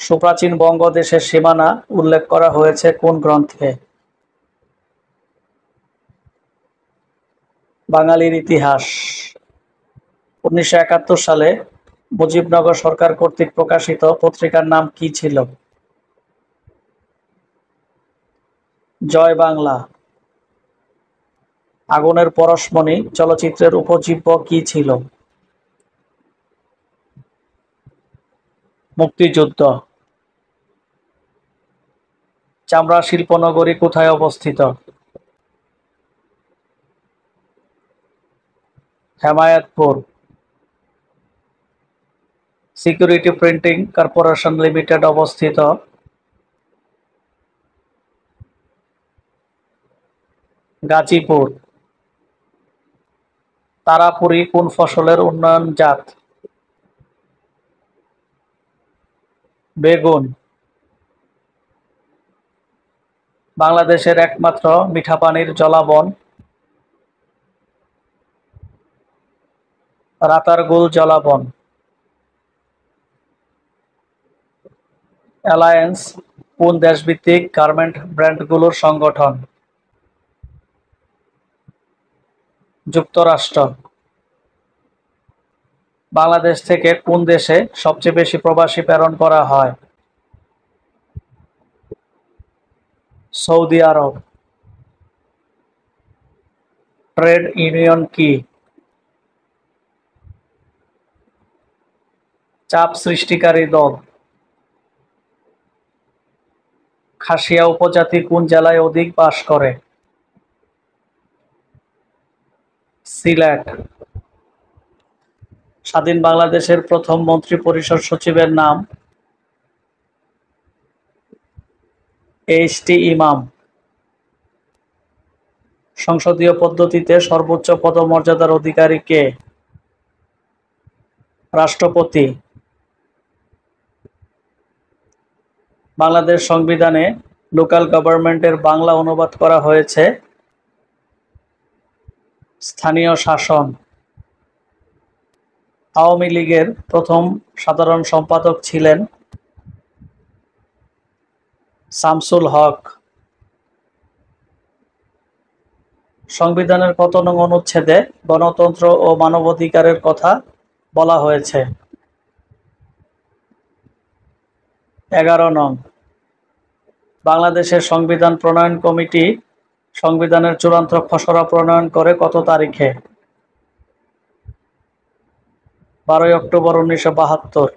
সুপ্রাচীন বঙ্গদেশের সীমানা উল্লেখ করা হয়েছে কোন গ্রন্থে? বাঙালির ইতিহাস। ১৯৭১ সালে মুজিবনগর সরকার কর্তৃক প্রকাশিত পত্রিকার নাম কি ছিল? জয় বাংলা। আগুনের পরশমণি চলচ্চিত্রের উপজীব্য কি ছিল? মুক্তিযুদ্ধ। চামড়া শিল্পনগরী কোথায় অবস্থিত? Hemayetpur. Security printing corporation limited অবস্থিত? গাজীপুর। তারাপুরী কোন ফসলের উন্নয়ন জাত? বেগুন। বাংলাদেশের একমাত্র মিঠা পানির জলাবন? রাতারগুল জলাবন। অ্যালায়েন্স কোন দেশভিত্তিক গার্মেন্ট ব্র্যান্ডগুলোর সংগঠন? যুক্তরাষ্ট্র। বাংলাদেশ থেকে কোন দেশে সবচেয়ে বেশি প্রবাসী প্রেরণ করা হয়? সৌদি আরব। ট্রেড ইউনিয়ন কি? চাপ সৃষ্টিকারী দল। খাসিয়া উপজাতি কোন জেলায় অধিক বাস করে? সিলেট। স্বাধীন বাংলাদেশের প্রথম মন্ত্রিপরিষদ সচিবের নাম? এইচ টি ইমাম। সংসদীয় পদ্ধতিতে সর্বোচ্চ পদমর্যাদার অধিকারী কে? রাষ্ট্রপতি। বাংলাদেশ সংবিধানে লোকাল গভর্নমেন্টের বাংলা অনুবাদ করা হয়েছে স্থানীয় শাসন। আওয়ামী লীগের প্রথম সাধারণ সম্পাদক ছিলেন শামসুল হক। সংবিধানের কত নং অনুচ্ছেদে গণতন্ত্র ও মানবাধিকারের কথা বলা হয়েছে? 11 নং। বাংলাদেশের সংবিধান প্রণয়ন কমিটি সংবিধানের চূড়ান্ত খসড়া প্রণয়ন করে কত তারিখে? 12 অক্টোবর 1972।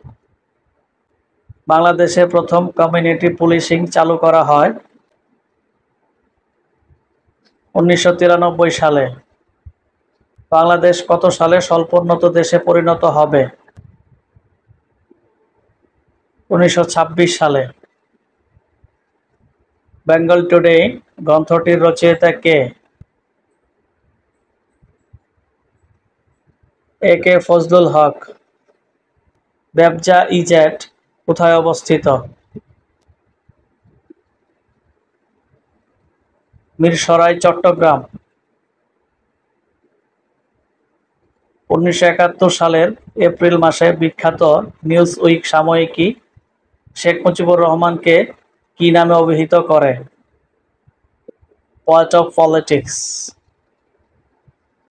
বাংলাদেশে প্রথম কমিউনিটি পুলিশিং চালু করা হয় 1993 সালে। বাংলাদেশ কত সালে স্বল্পোন্নত দেশে পরিণত হবে? 1926 সালে। বেঙ্গল টুডে গ্রন্থটির রচয়িতা কে? এ কে ফজলুল হক। বেবজা ইজেট কোথায় অবস্থিত? মিরসরাই, চট্টগ্রাম। 1971 সালের এপ্রিল মাসে বিখ্যাত নিউজ উইক সাময়িকী শেখ মুজিবুর রহমানকে কি নামে অভিহিত করে? Poet of politics.